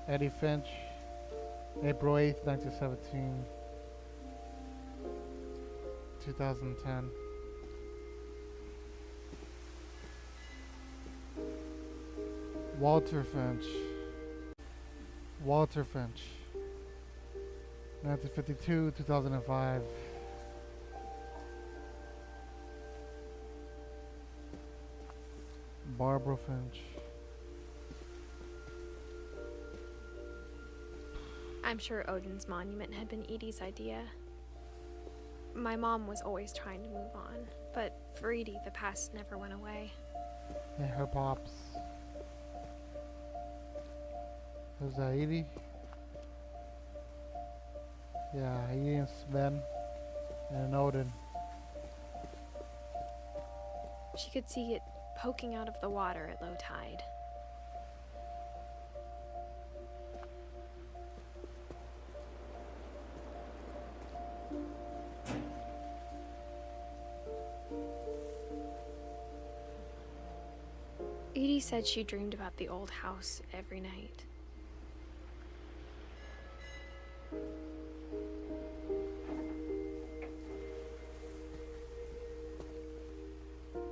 Eddie Finch, April 8th, 1917, 2010. Walter Finch. Walter Finch. 1952, 2005. Barbara Finch. I'm sure Odin's monument had been Edie's idea. My mom was always trying to move on, but for Edie, the past never went away. And her pops. Who's that, Edie? Yeah, Edie and Sven and Odin. She could see it poking out of the water at low tide. Edie said she dreamed about the old house every night.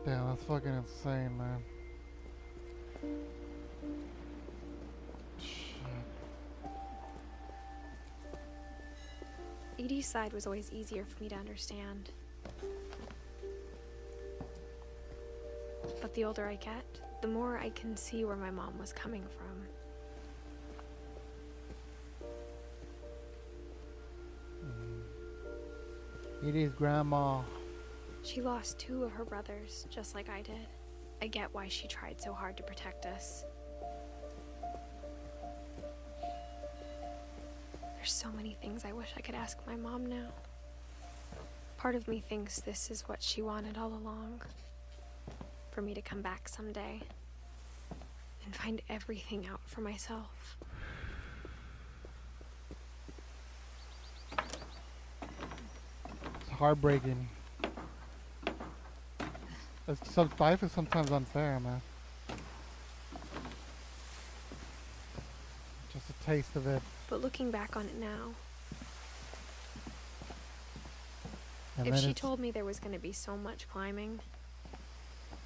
Damn, that's fucking insane, man. Shit. Edie's side was always easier for me to understand. But the older I get, the more I can see where my mom was coming from. Edie's grandma. She lost 2 of her brothers, just like I did. I get why she tried so hard to protect us. There's so many things I wish I could ask my mom now. Part of me thinks this is what she wanted all along. For me to come back someday and find everything out for myself. It's heartbreaking. Life is sometimes unfair, man. Just a taste of it. But looking back on it now, And if then she it's- told me there was going to be so much climbing,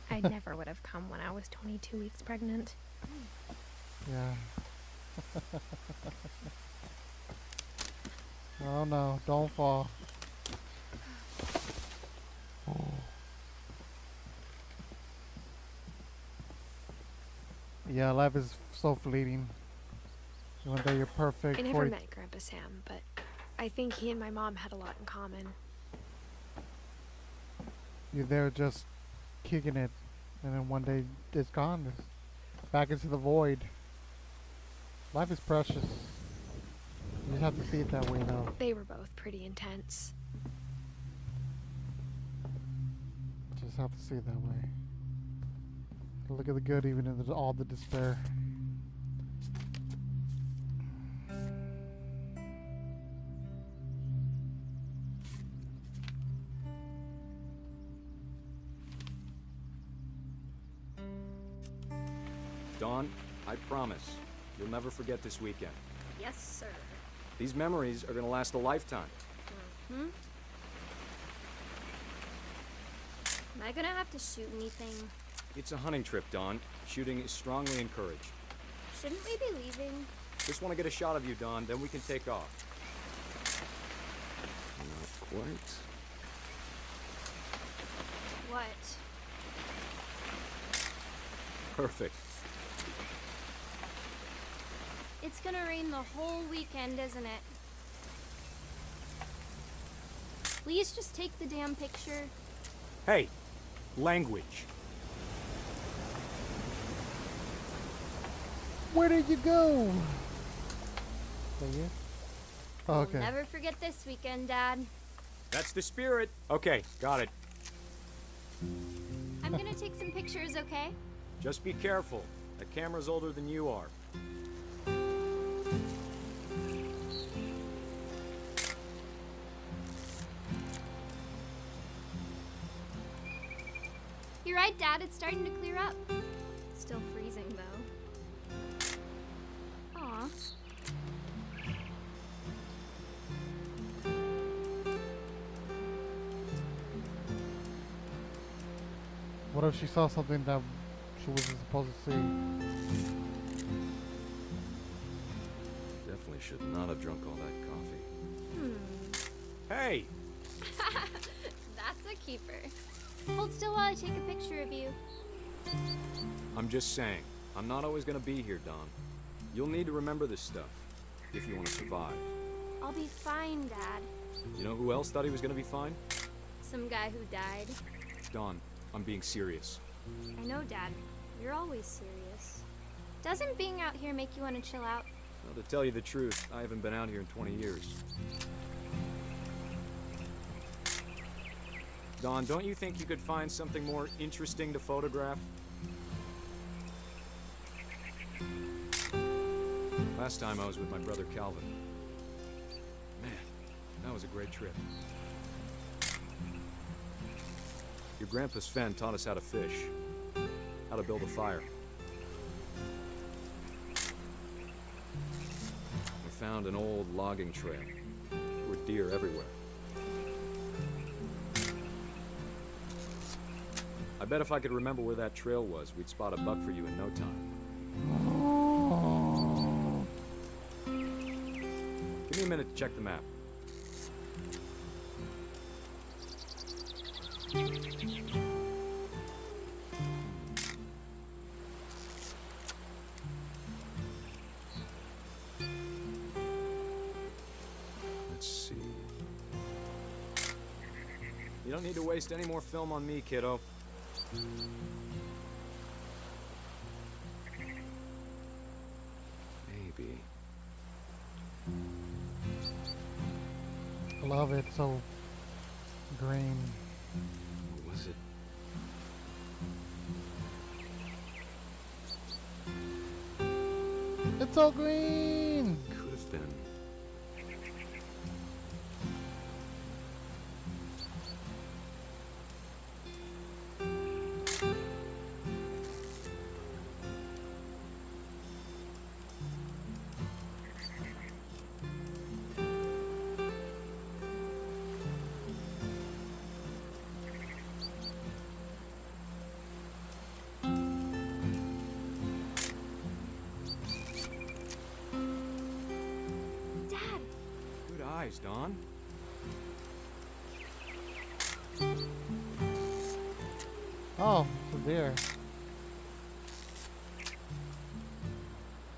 I never would have come when I was 22 weeks pregnant. Yeah. Oh no, don't fall. Oh. Yeah, life is so fleeting. One day you're perfect. I never met Grandpa Sam, but I think he and my mom had a lot in common. You're there just kicking it, and then one day it's gone. It's back into the void. Life is precious. You just have to see it that way, though. They were both pretty intense. Just have to see it that way. Look at the good even in all the despair. Dawn, I promise, you'll never forget this weekend. Yes, sir. These memories are gonna last a lifetime. Hmm? Am I gonna have to shoot anything? It's a hunting trip, Dawn. Shooting is strongly encouraged. Shouldn't we be leaving? Just want to get a shot of you, Dawn, then we can take off. Not quite. What? Perfect. It's gonna rain the whole weekend, isn't it? Please just take the damn picture. Hey, language. Where did you go? Is that you? Oh, okay. We'll never forget this weekend, Dad. That's the spirit. Okay, got it. I'm gonna take some pictures, okay? Just be careful. The camera's older than you are. You're right, Dad. It's starting to clear up. Still freezing, though. Aw, What if she saw something that she wasn't supposed to see? Definitely should not have drunk all that coffee. Hey! That's a keeper. Hold still while I take a picture of you. I'm just saying, I'm not always gonna be here, Don. You'll need to remember this stuff, if you want to survive. I'll be fine, Dad. You know who else thought he was gonna be fine? Some guy who died. Don, I'm being serious. I know, Dad. You're always serious. Doesn't being out here make you want to chill out? Well, to tell you the truth, I haven't been out here in 20 years. Don, don't you think you could find something more interesting to photograph? Last time I was with my brother Calvin. Man, that was a great trip. Your grandpa Sven taught us how to fish, how to build a fire. We found an old logging trail. There were deer everywhere. I bet if I could remember where that trail was, we'd spot a buck for you in no time. Oh. Give me a minute to check the map. Let's see. You don't need to waste any more film on me, kiddo. Maybe. I love it. So green. Or was it? It's so green. Could have been. Dad! Good eyes, Don. Oh, it's a deer.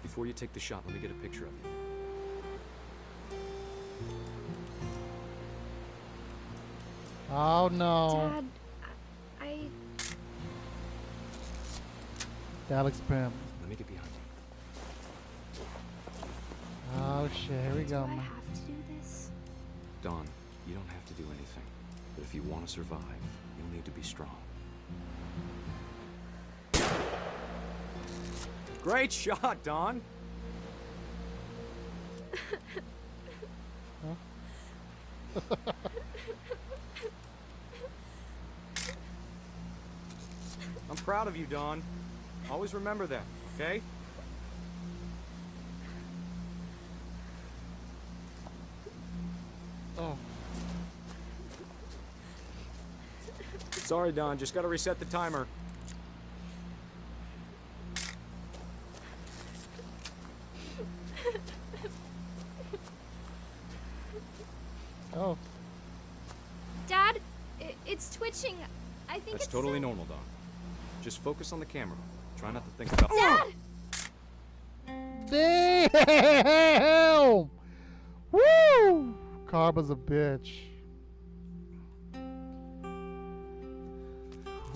Before you take the shot, let me get a picture of you. Oh no. Dad, I... Alex Pimp. Let me get behind you. Oh shit, here we Do go. I man. have to do this? Don, you don't have to do anything. But if you want to survive, you'll need to be strong. Great shot, Don! I'm proud of you, Don. Always remember that, okay? Oh. Sorry, Don. Just gotta reset the timer. Oh. Dad, it's twitching. I think That's it's totally so- normal, Don. Just focus on the camera. Try not to think about... Dad! Damn! Woo! Carba's a bitch.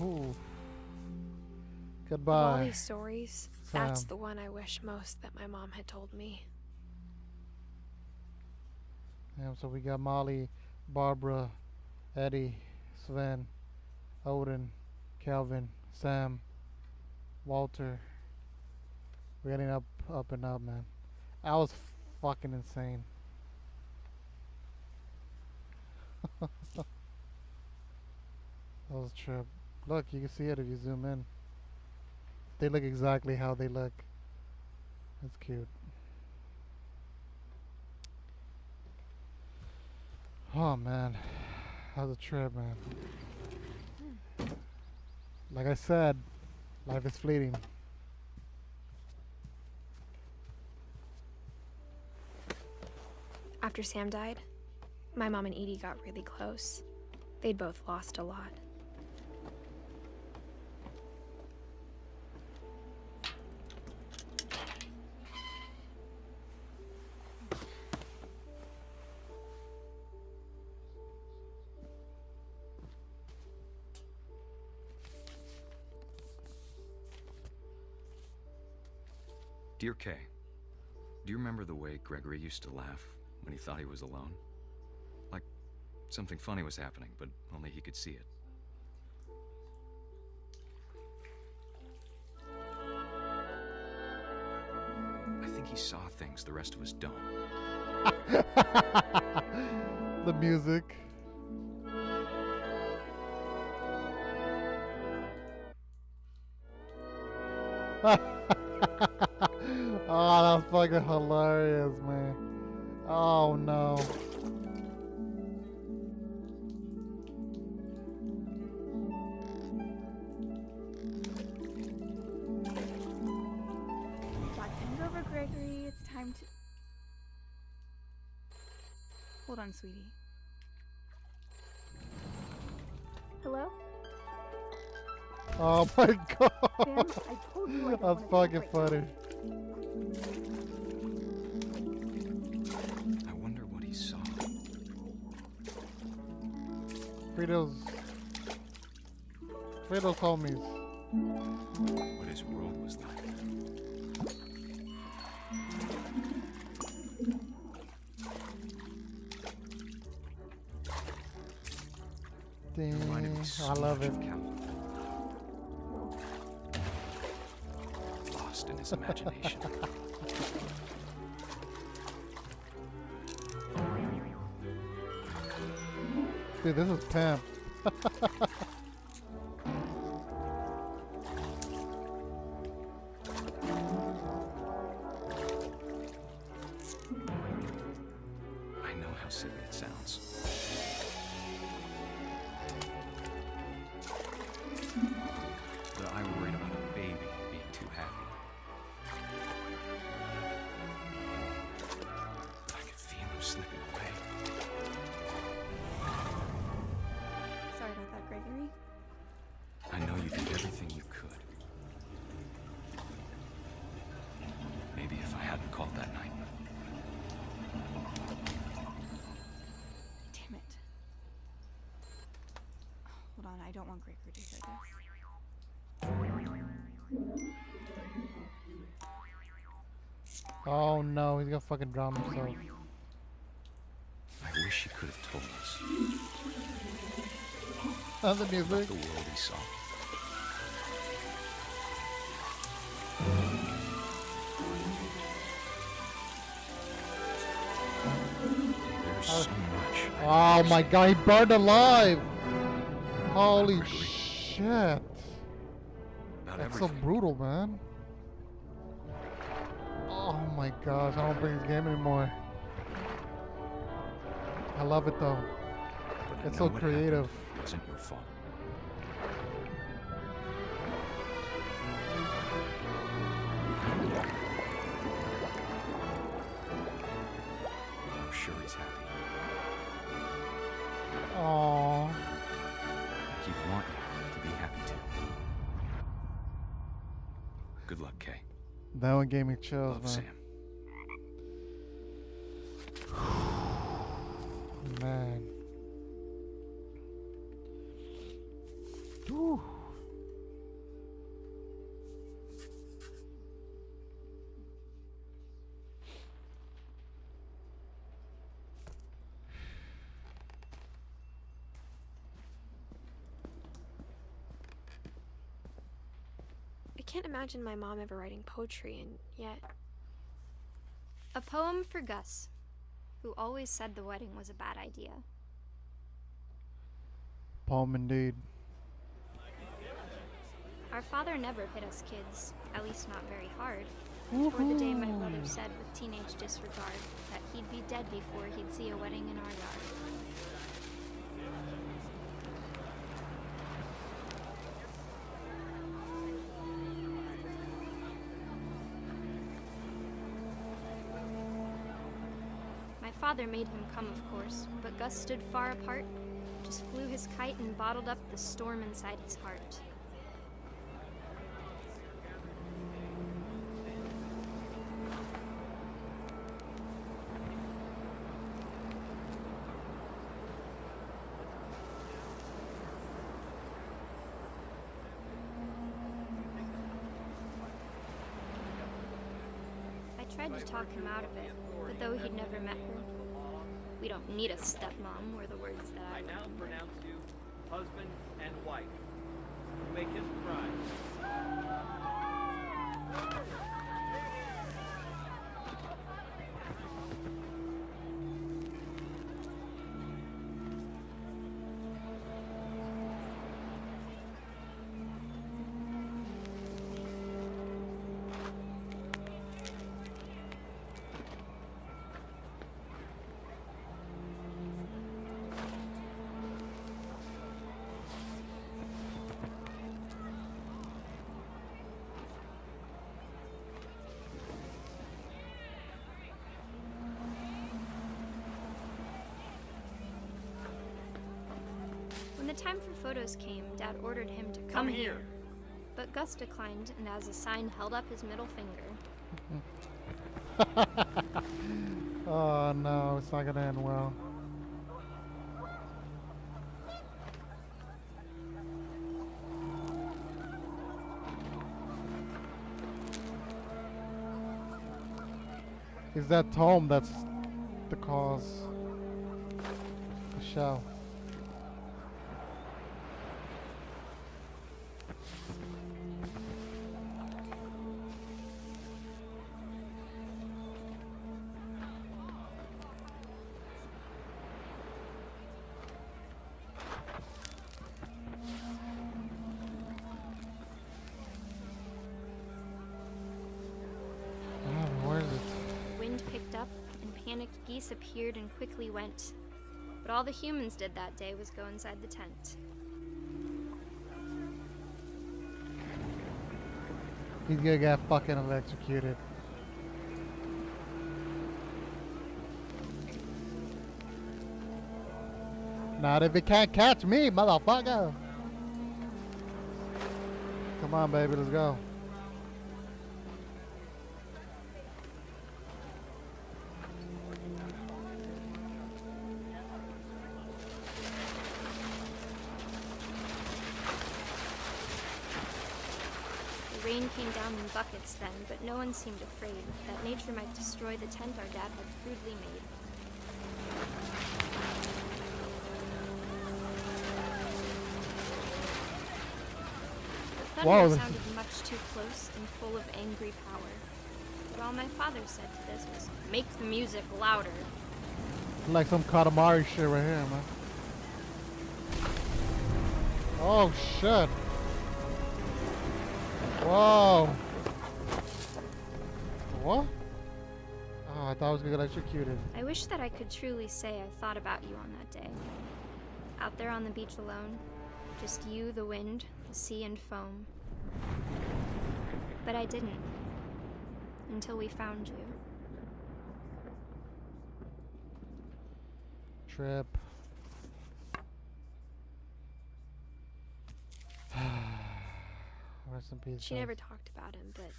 Ooh. Of all Goodbye. these stories, that's Sam. the one I wish most that my mom had told me. Yeah, so we got Molly, Barbara, Eddie, Sven, Odin, Calvin, Sam, Walter. We're getting up and up, man. That was fucking insane. That was a trip. Look, you can see it if you zoom in. They look exactly how they look. That's cute. Oh man, that was a trip, man. Like I said, life is fleeting. After Sam died, my mom and Edie got really close. They'd both lost a lot. Dear Kay, do you remember the way Gregory used to laugh when he thought he was alone? Like something funny was happening, but only he could see it. I think he saw things the rest of us don't. The music. Oh, that's fucking hilarious, man. Oh no. Black things over, Gregory. It's time to... Hold on, sweetie. Hello? Oh my god. Sam, I told you I didn't That's wanna fucking take funny. I wonder what he saw. Fritos homies. What his world was like. Reminded me Damn, so I love much it. of Calvin. Lost in his imagination. Dude, this is pimp. I know how silly it sounds. But I worried about a baby being too happy. I could feel him slipping away. Sorry about that, Gregory. I know you did everything you could. Maybe if I hadn't called that night. Damn it. Hold on, I don't want Gregory to hear this. Oh no, he's gonna fucking drown himself. I wish he could have told us The about music. the world he saw. There's so much. Oh my god, he burned alive! Holy Gregory. shit. About That's so everything. brutal, man. Oh my gosh, I don't bring this game anymore. I love it though. But I It's know so what creative. happened wasn't your fault. I'm sure he's happy. Aww. He'd want you to be happy too. Good luck, Kay. That one gave me chills, Love, man. Sam. Man. Whew. I can't imagine my mom ever writing poetry, and yet A poem for Gus, who always said the wedding was a bad idea. Palm indeed. Our father never hit us kids, at least not very hard. Before the day my brother said with teenage disregard that he'd be dead before he'd see a wedding in our yard. father made him come, of course, but Gus stood far apart, just flew his kite and bottled up the storm inside his heart. I tried to talk him out of it, but though he'd never met her, "We don't need a stepmom," were the words that I I now learned. pronounce you husband and wife. You may kiss the bride. When the time for photos came, Dad ordered him to come here. But Gus declined, and as a sign held up his middle finger. Oh no, it's not gonna end well. Is that Tom that's the cause? The show. Where is it? Wind picked up, and panicked geese appeared and quickly went. But all the humans did that day was go inside the tent. He's gonna get fucking electrocuted. Not if it can't catch me, motherfucker. Come on, baby, let's go. The rain came down in buckets then, but no one seemed afraid that nature might destroy the tent our dad had crudely made. The Whoa. thunder sounded much too close and full of angry power. But all my father said to this was, "Make the music louder." Like some Katamari shit right here, man. Oh shit. Whoa. What? Oh, I thought I was gonna get electrocuted. I wish that I could truly say I thought about you on that day. Out there on the beach alone, just you, the wind, the sea, and foam. But I didn't. Until we found you. Trip. Rest in peace. She guys. never talked about him, but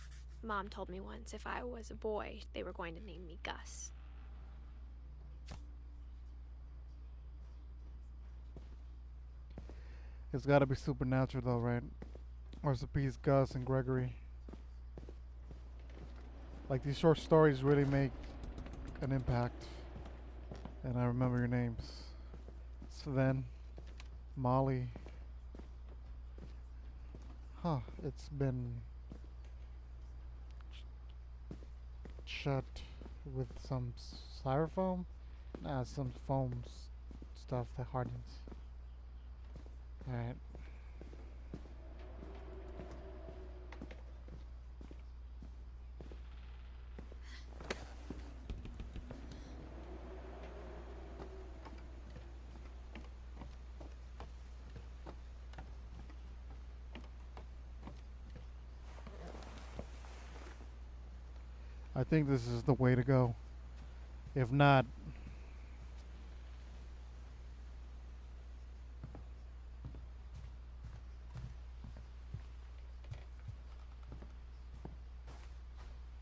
Mom told me once if I was a boy, they were going to name me Gus. It's gotta be supernatural though, right? Rest in peace, Gus and Gregory. Like, these short stories really make an impact. And I remember your names. Sven, Molly. Huh, it's been shut with some styrofoam? Nah, some foam stuff that hardens. Alright. I think this is the way to go. If not,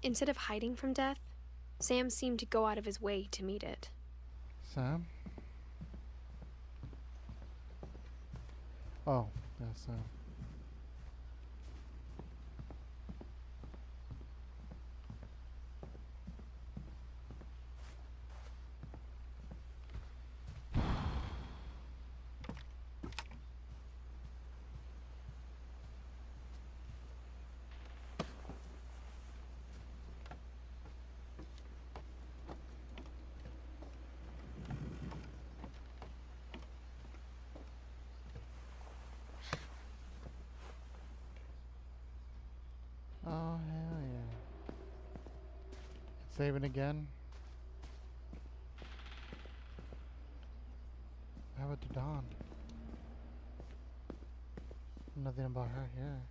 Instead of hiding from death, Sam seemed to go out of his way to meet it. Sam? Oh, that's Sam. Oh, hell yeah. Saving again. How about the Dawn? Nothing about her here.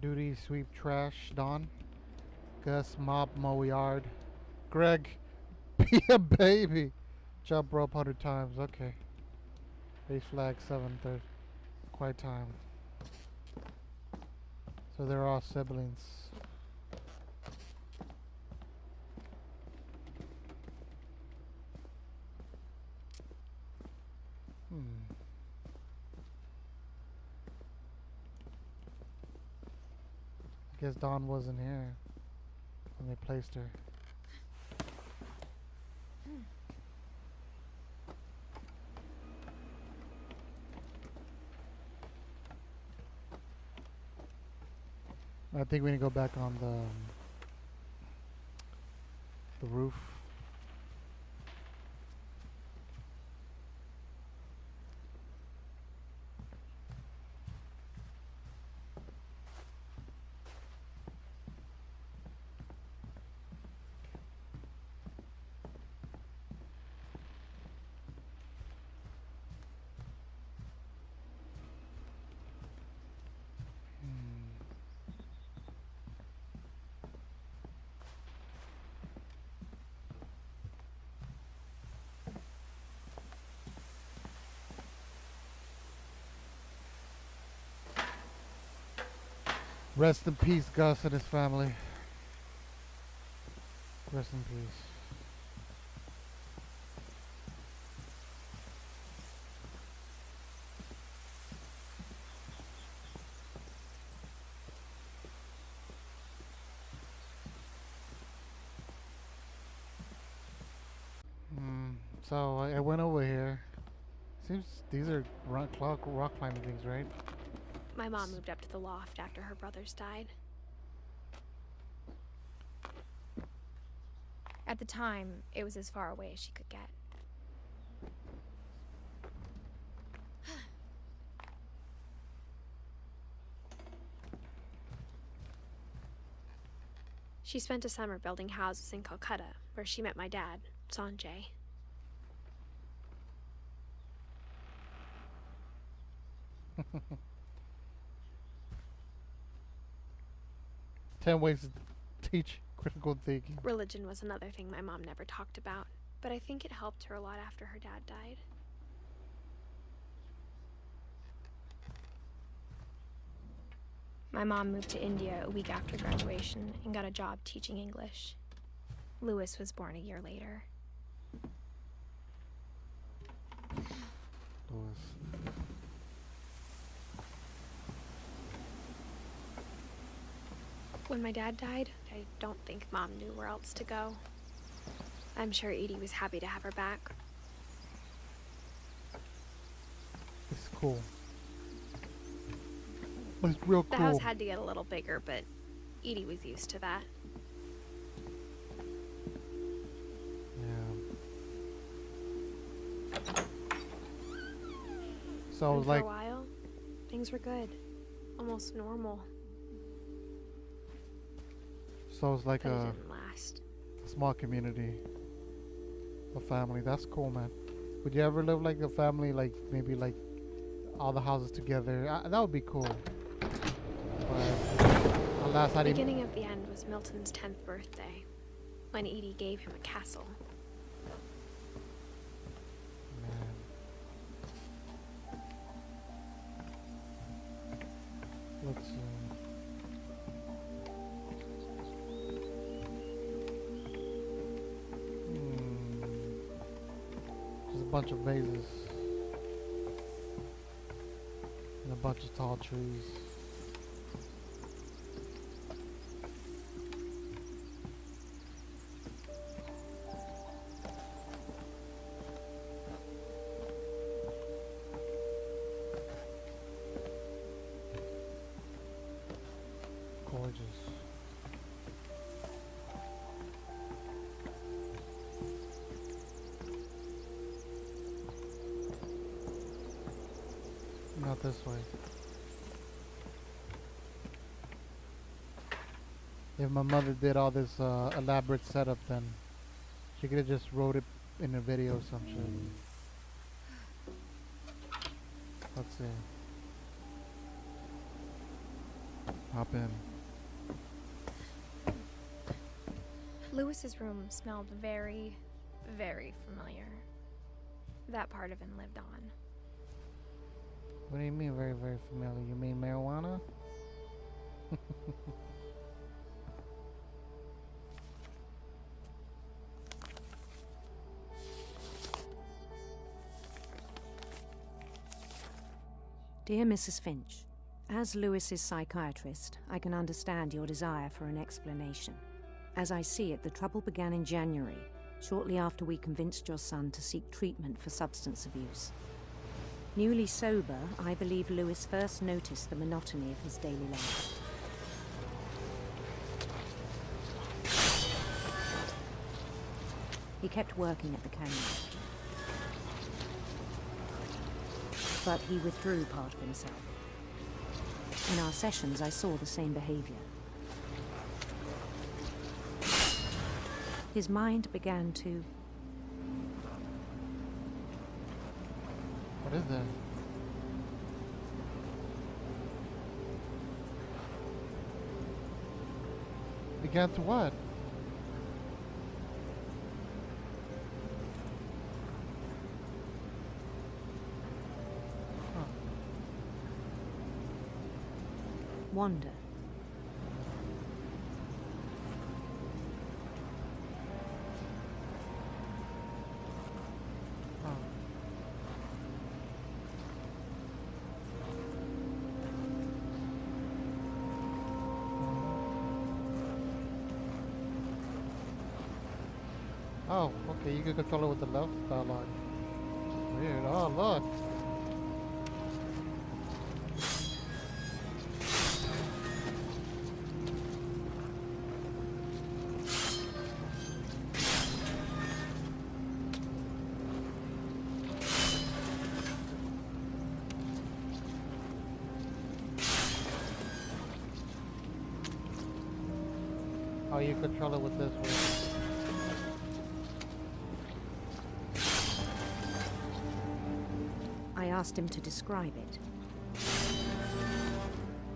Duty, sweep trash, Dawn. Gus, mop, mow yard. Greg, be a baby. Jump rope 100 times. Okay. Base flag 7/3. Quiet time. So they're all siblings. I guess Dawn wasn't here when they placed her. I think we need to go back on the roof. Rest in peace, Gus and his family. Rest in peace. So I went over here. Seems these are rock climbing things, right? My mom moved up to the loft after her brothers died. At the time, it was as far away as she could get. She spent a summer building houses in Calcutta, where she met my dad, Sanjay. Ten ways to teach critical thinking. Religion was another thing my mom never talked about, but I think it helped her a lot after her dad died. My mom moved to India a week after graduation and got a job teaching English. Lewis was born a year later. Lewis. When my dad died, I don't think Mom knew where else to go. I'm sure Edie was happy to have her back. It's cool. But it's real The cool. house had to get a little bigger, but Edie was used to that. Yeah. So it And was for like a while, things were good. Almost normal. So it's like But it a didn't last. small community, a family. That's cool, man. Would you ever live like a family, like maybe like all the houses together? That would be cool. But alas, The I didn't. beginning of the end was Milton's 10th birthday. when Edie gave him a castle. Man. Let's see. Just a bunch of vases. And a bunch of tall trees. Gorgeous. Not this way. If my mother did all this elaborate setup, then she could have just wrote it in a video or some shit. Let's see. Hop in. Lewis's room smelled very, very familiar. That part of him lived on. What do you mean very, very familiar? You mean marijuana? Dear Mrs. Finch, as Lewis's psychiatrist, I can understand your desire for an explanation. As I see it, the trouble began in January, shortly after we convinced your son to seek treatment for substance abuse. Newly sober, I believe Lewis first noticed the monotony of his daily life. He kept working at the canyon, but he withdrew part of himself. In our sessions, I saw the same behavior. His mind began to... What is that? Began to what? wander. Oh, okay, you can control it with the left dialogue. Weird. Oh, look. Oh, you control it with this one. I asked him to describe it.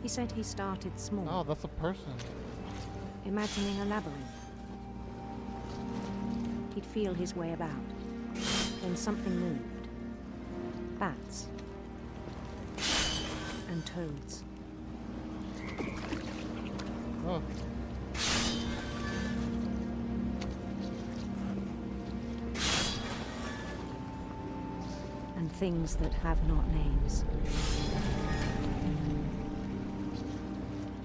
He said he started small, Oh, that's a person. imagining a labyrinth. He'd feel his way about. Then something moved. Bats. And toads. Oh. And things that have not names.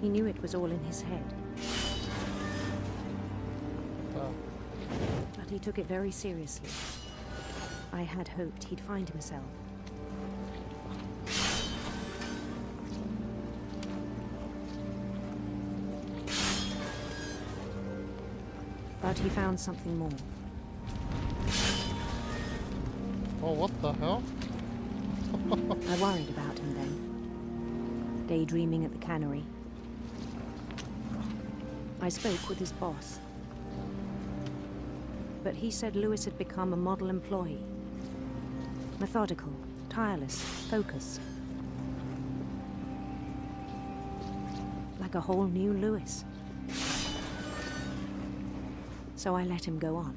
He knew it was all in his head, Oh. but he took it very seriously. I had hoped he'd find himself. But he found something more. Oh, what the hell? I worried about him then, daydreaming at the cannery. I spoke with his boss, but he said Lewis had become a model employee. Methodical, tireless, focused. Like a whole new Lewis. so I let him go on.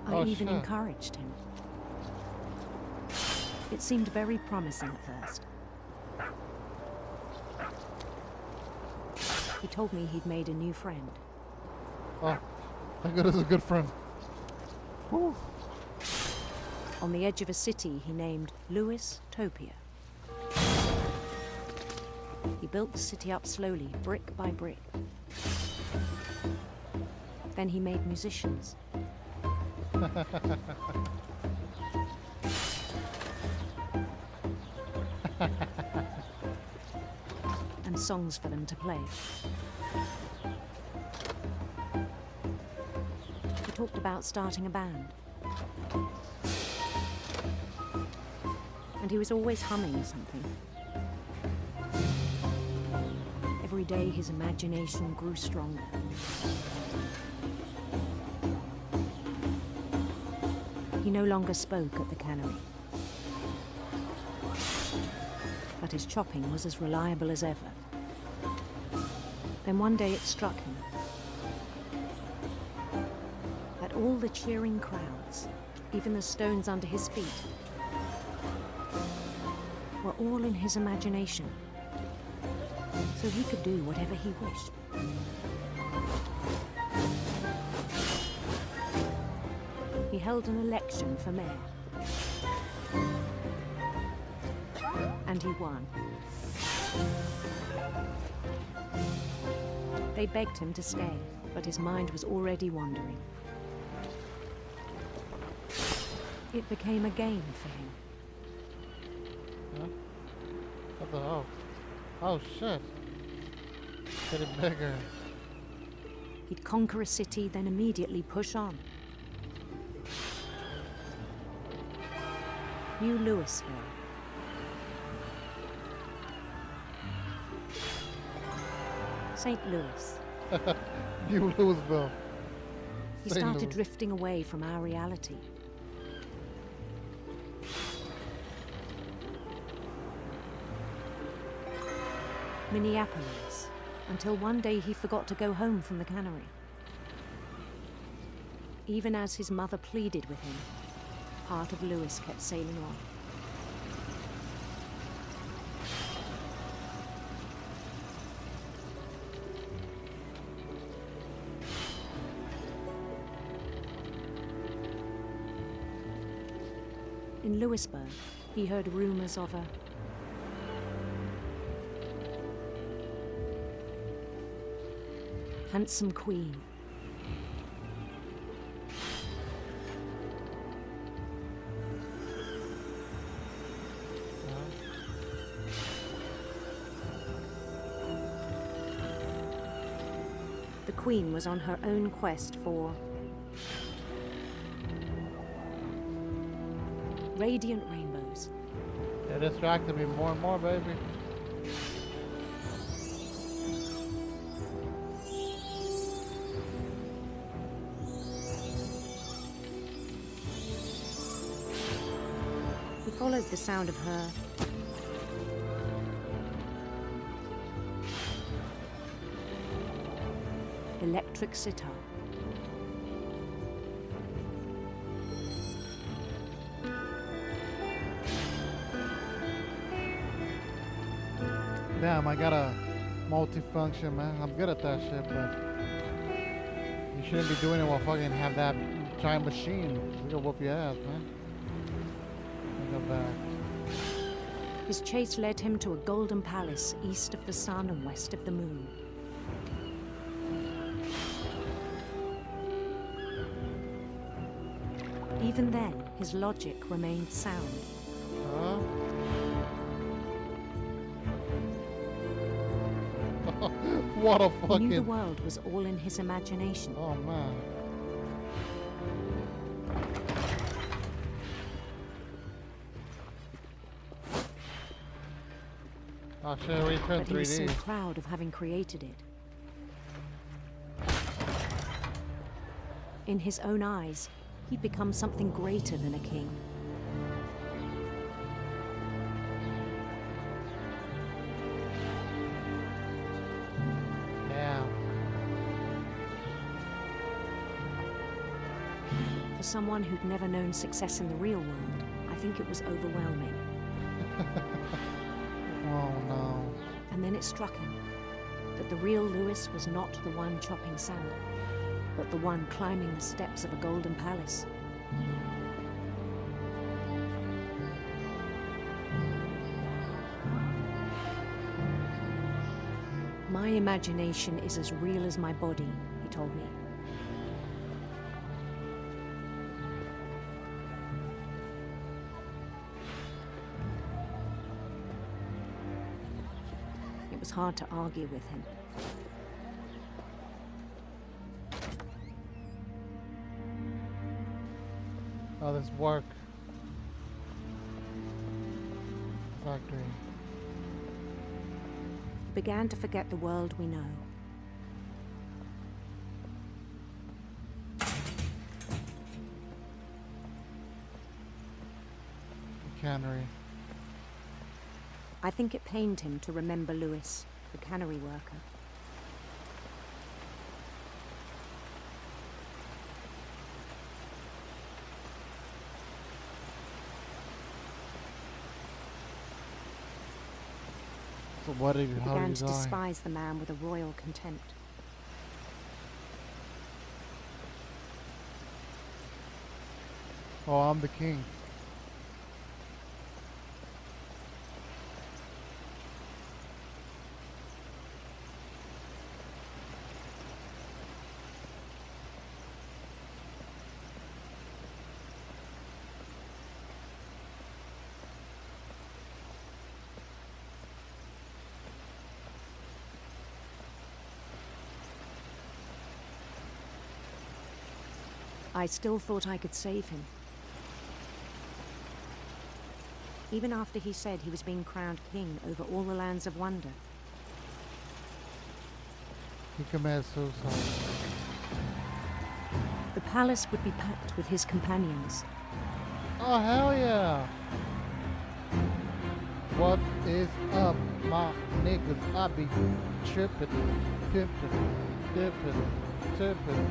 I Oh, even shit. encouraged him. It seemed very promising at first. He told me he'd made a new friend. Oh, thank God, is a good friend. Whew. On the edge of a city he named Lewis Topia. He built the city up slowly, brick by brick. Then he made musicians. And songs for them to play. He talked about starting a band. And he was always humming something. Every day his imagination grew stronger. He no longer spoke at the cannery. But his chopping was as reliable as ever. Then one day it struck him that all the cheering crowds, even the stones under his feet, were all in his imagination, so he could do whatever he wished. He held an election for mayor. And he won. They begged him to stay, but his mind was already wandering. It became a game for him. Huh? What the hell? Oh shit. Getting bigger. He'd conquer a city, then immediately push on. New Louisville. St. Louis. New Louisville. He St. started Louis. drifting away from our reality. Minneapolis, until one day he forgot to go home from the cannery. Even as his mother pleaded with him, part of Louis kept sailing on. In Louisburg, he heard rumors of a handsome queen. The queen was on her own quest for radiant rainbows. They're distracting me more and more, baby. He followed the sound of her electric sitar. Damn, I got a multi-function, man. I'm good at that shit, but you shouldn't be doing it while fucking have that giant machine. It's gonna whoop your ass, man. Go back. His chase led him to a golden palace east of the sun and west of the moon. Even then, his logic remained sound. Huh? What a He fucking... knew the world was all in his imagination. Oh, man. Oh shit, we turned But he was so 3D. proud of having created it. In his own eyes, he'd become something greater than a king. someone who'd never known success in the real world, I think it was overwhelming. Oh no. And then it struck him that the real Lewis was not the one chopping salmon, but the one climbing the steps of a golden palace. My imagination is as real as my body, he told me. It was hard to argue with him. Oh, this work. Factory. He began to forget the world we know. Cannery. I think it pained him to remember Lewis, the cannery worker. So what did He how began did to he die? despise the man with a royal contempt. Oh, I'm the king. I still thought I could save him. Even after he said he was being crowned king over all the lands of wonder. He committed suicide. The palace would be packed with his companions. Oh, hell yeah! What is up, my niggas? I be tripping, pimping, dipping, tipping.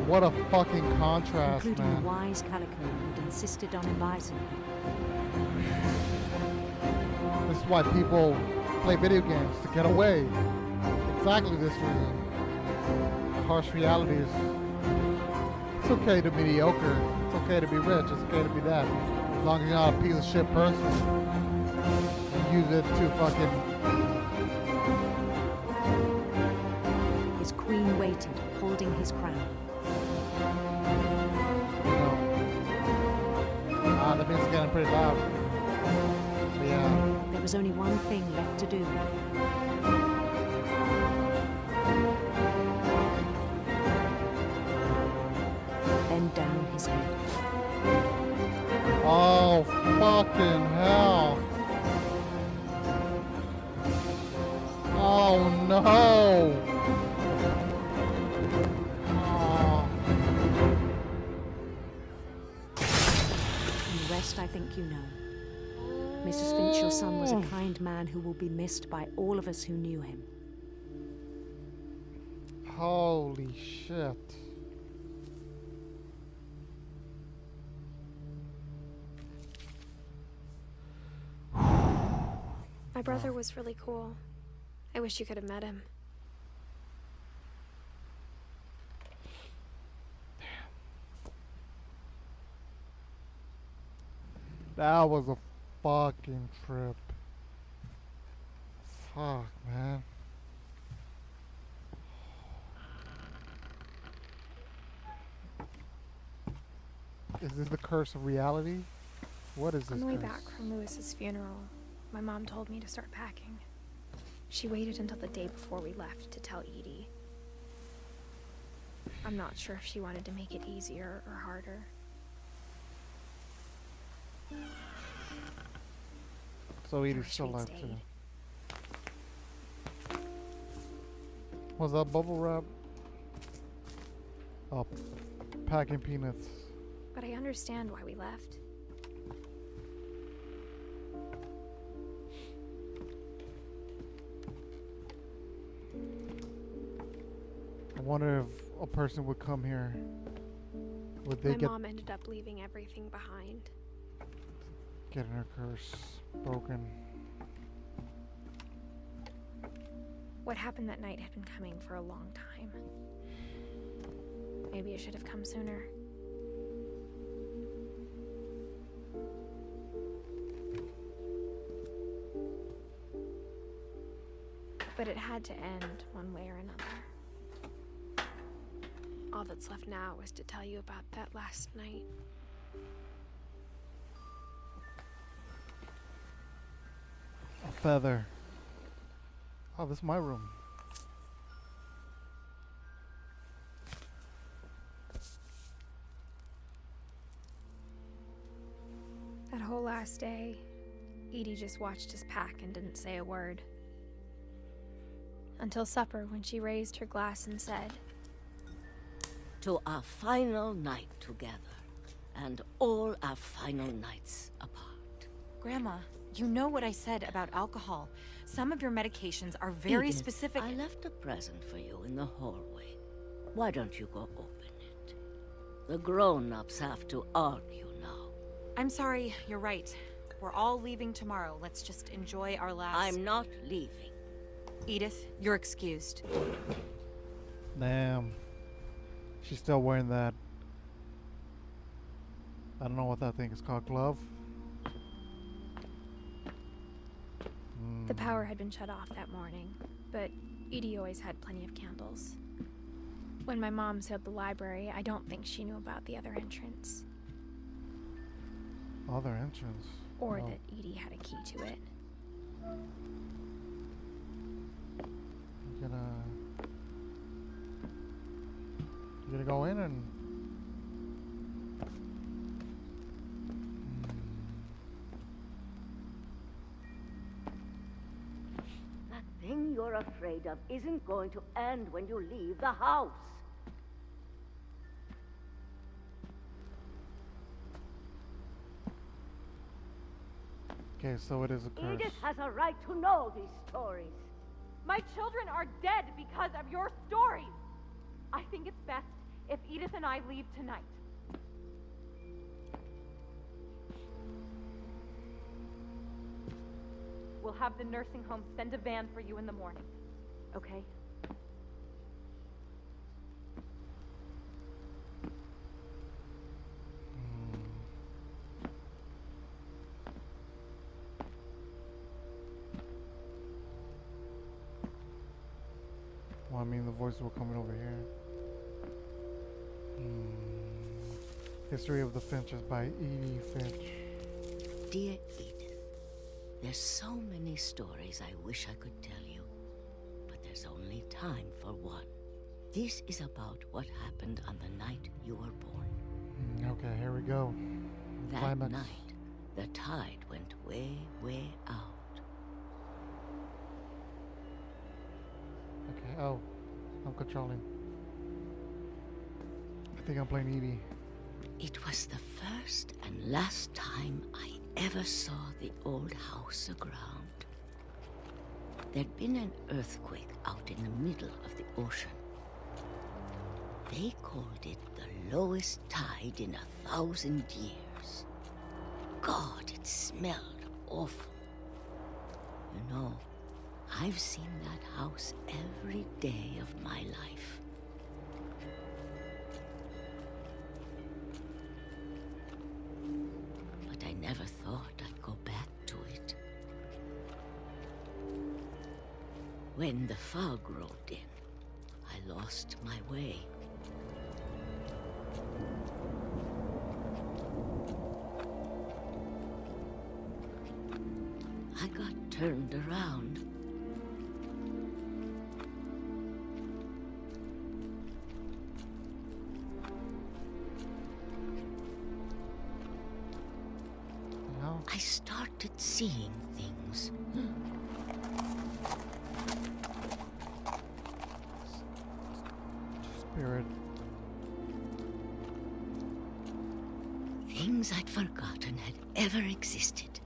What a fucking contrast, Including man. the wise Calico who'd insisted on inviting him. This is why people play video games, to get away. Exactly this reason. The harsh reality is, it's okay to be mediocre. It's okay to be rich. It's okay to be that. As long as you're not a piece of shit person. Use it to fucking... His queen waited, holding his crown. The music's getting pretty loud. But yeah. There was only one thing left to do. Bend down his head. Oh, fucking hell. Oh, no. Oh. And the rest I think you know. Mrs. Finch, your son was a kind man who will be missed by all of us who knew him. Holy shit. My brother was really cool. I wish you could have met him. That was a fucking trip. Fuck, man. Is this the curse of reality? What is this On the way curse? back from Lewis's funeral, my mom told me to start packing. She waited until the day before we left to tell Edie. I'm not sure if she wanted to make it easier or harder. So I Edith wish still we'd alive stayed. too. Was that bubble wrap? Oh, packing peanuts. But I understand why we left. I wonder if a person would come here Would they My get mom ended up leaving everything behind. getting her curse broken? What happened that night had been coming for a long time. Maybe it should have come sooner. But it had to end one way or another. All that's left now is to tell you about that last night. A feather. Oh, this is my room. That whole last day, Edie just watched us pack and didn't say a word. Until supper, when she raised her glass and said, "To our final night together, and all our final nights apart." Grandma, you know what I said about alcohol. Some of your medications are very Edith, specific. I left a present for you in the hallway. Why don't you go open it? The grown-ups have to argue now. I'm sorry, you're right. We're all leaving tomorrow. Let's just enjoy our last... I'm not leaving. Edith, you're excused. Damn. She's still wearing that. I don't know what that thing is called. Glove? the power had been shut off that morning, but Edie always had plenty of candles. When my mom sealed the library, I don't think she knew about the other entrance. Other entrance? Or Oh. that Edie had a key to it. You gonna go in and That thing you're afraid of isn't going to end when you leave the house. okay, so it is a curse. Edith has a right to know these stories. My children are dead because of your stories. I think it's best if Edith and I leave tonight. We'll have the nursing home send a van for you in the morning, okay? Well, I mean, the voices were coming over here. History of the Finches by Edith Fitch. Dear Edith, there's so many stories I wish I could tell you, but there's only time for one. This is about what happened on the night you were born. Okay, here we go. That Climax. night, the tide went way, way out. Okay, oh, I'm controlling. I think I'm playing Edie. It was the first and last time I ever saw the old house aground. There'd been an earthquake out in the middle of the ocean. They called it the lowest tide in 1,000 years. God, it smelled awful. You know, I've seen that house every day of my life. But I never thought I'd go back to it. When the fog rolled in, I lost my way. I got turned around. Now, I started seeing things. spirit. Things I'd forgotten had ever existed.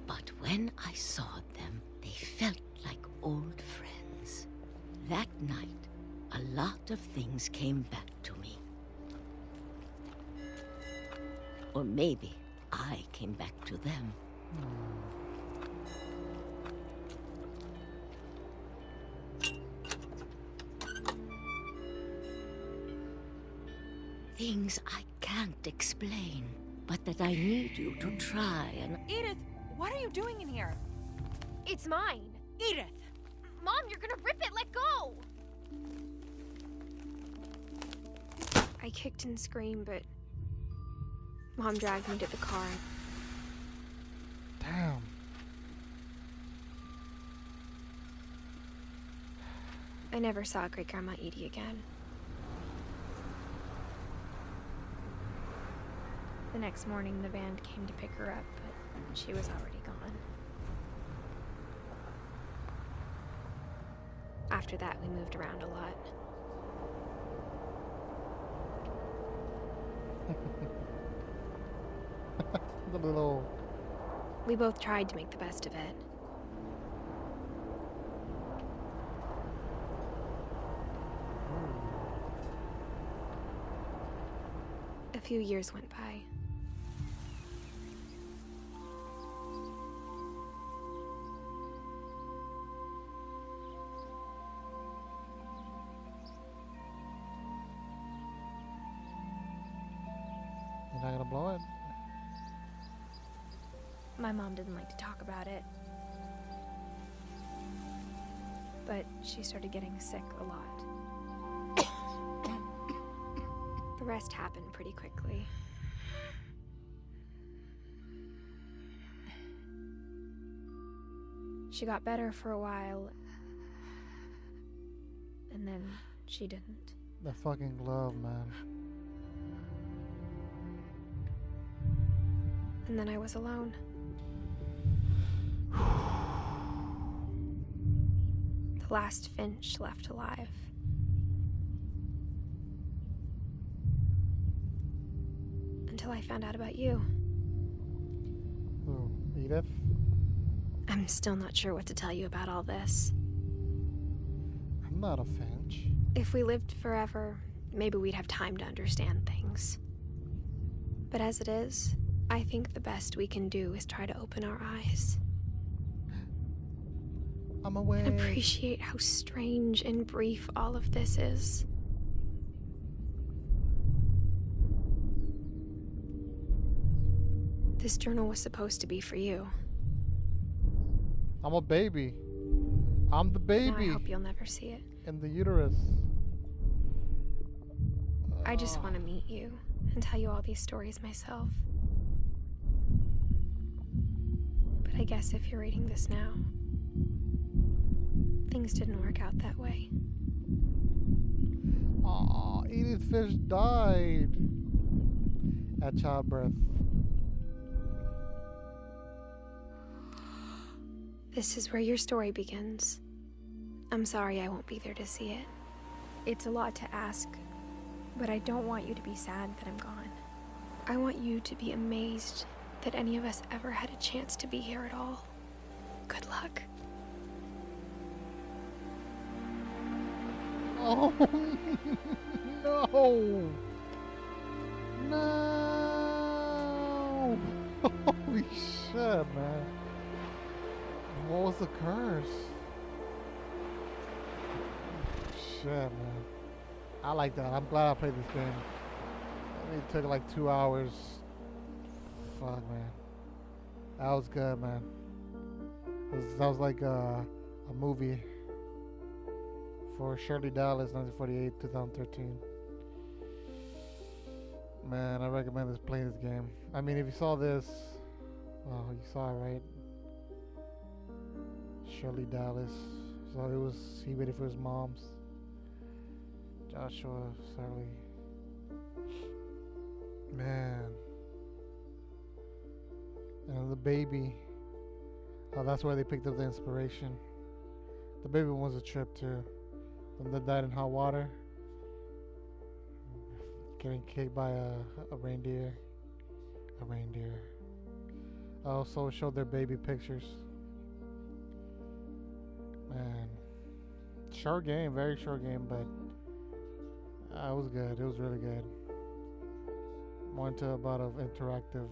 But when I saw them, they felt like old friends. That night, lot of things came back to me. Or maybe I came back to them. Things I can't explain, but that I need you to try and... Edith, what are you doing in here? It's mine. Edith! Mom, you're gonna rip it. Let go. I kicked and screamed, but Mom dragged me to the car. Damn. I never saw Great-Grandma Edie again. The next morning, the band came to pick her up, but she was already gone. After that, we moved around a lot. The little... We both tried to make the best of it. A few years went by. You're not gonna blow it? My mom didn't like to talk about it. But she started getting sick a lot. The rest happened pretty quickly. She got better for a while, and then she didn't. The fucking glove, man. And then I was alone. The last Finch left alive. Until I found out about you. Who? Edith? I'm still not sure what to tell you about all this. I'm not a Finch. If we lived forever, maybe we'd have time to understand things. But as it is, I think the best we can do is try to open our eyes. I'm away. And appreciate how strange and brief all of this is. This journal was supposed to be for you. I'm a baby. I'm the Now baby. I hope you'll never see it. In the uterus. I just want to meet you and tell you all these stories myself. But I guess if you're reading this now, things didn't work out that way. Aw, Edith Fitch died at childbirth. This is where your story begins. I'm sorry I won't be there to see it. It's a lot to ask, but I don't want you to be sad that I'm gone. I want you to be amazed that any of us ever had a chance to be here at all. Good luck. Oh, no. No. Holy shit, man. What was the curse? Shit, man. I like that. I'm glad I played this game. It took like 2 hours. Fuck, man. That was good, man. That was like a movie for Shirley Dallas, 1948, 2013. Man, I recommend playing this game. I mean, if you saw this, well, you saw it, right? Shirley Dallas. So it was, he waited for his mom's. Joshua Sarley. Man. And the baby. Oh, that's where they picked up the inspiration. The baby one was a trip too. And they died in hot water. Getting kicked by a reindeer. A reindeer. Also showed their baby pictures. Man. Short game, very short game, but It was good. It was really good. More into about an interactive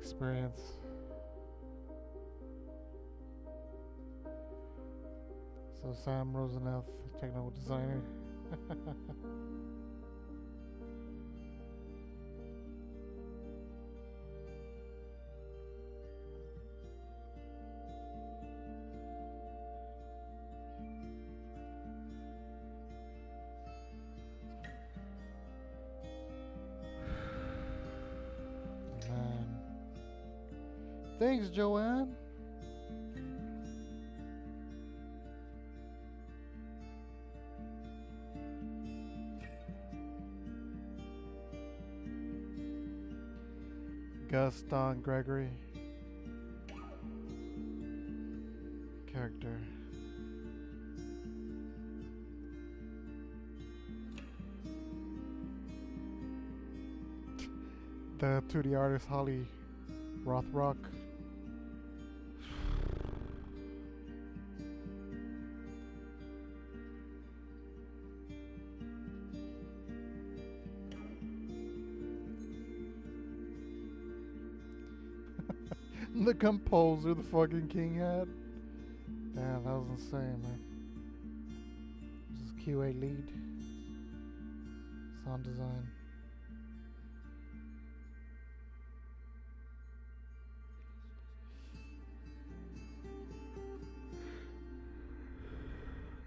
experience. So Sam Roseneth, technical designer. Man. Thanks, Joanne. Gaston Gregory. Character. The 2D artist Holly Rothrock. The composer the fucking king had. Damn, that was insane, man. This is QA lead. Sound design.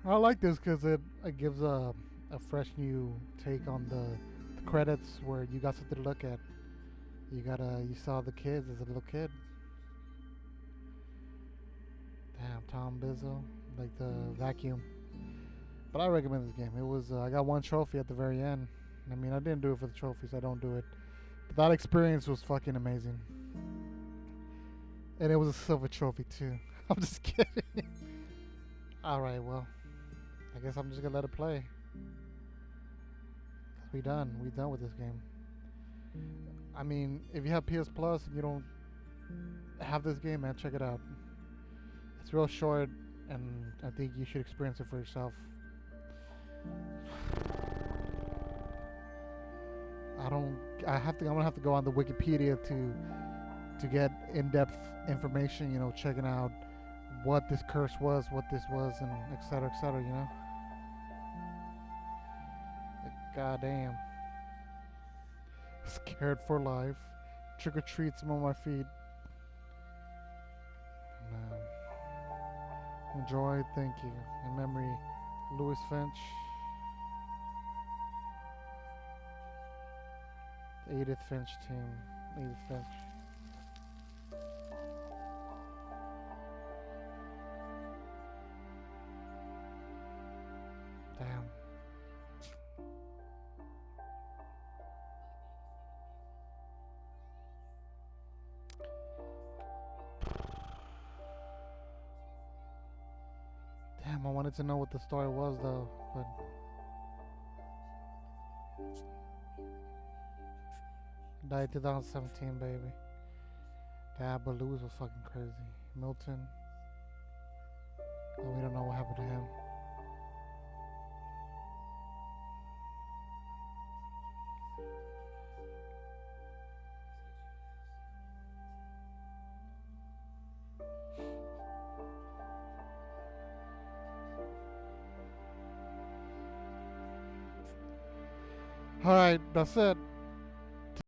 I like this because it gives a fresh new take on the credits where you got something to look at. You saw the kids as a little kid. Damn, Tom Bizzo, like the vacuum. But I recommend this game. It was I got one trophy at the very end. I mean, I didn't do it for the trophies. I don't do it. But that experience was fucking amazing. And it was a silver trophy too. I'm just kidding. All right, well, I guess I'm just gonna let it play. We done with this game. I mean, if you have PS Plus and you don't have this game, man, check it out. It's real short, and I think you should experience it for yourself. I'm gonna have to go on the Wikipedia to get in-depth information. You know, checking out what this curse was, what this was, and etc. etc. You know. Goddamn. Scared for life. Trick or treats on my feet. Man. Enjoy, thank you. In memory, Louis Finch. The Edith Finch team. Edith Finch. Damn. Damn, I wanted to know what the story was though, but died 2017, baby. Yeah, but Lewis was fucking crazy. Milton, we don't know what happened to him. Alright, that's it.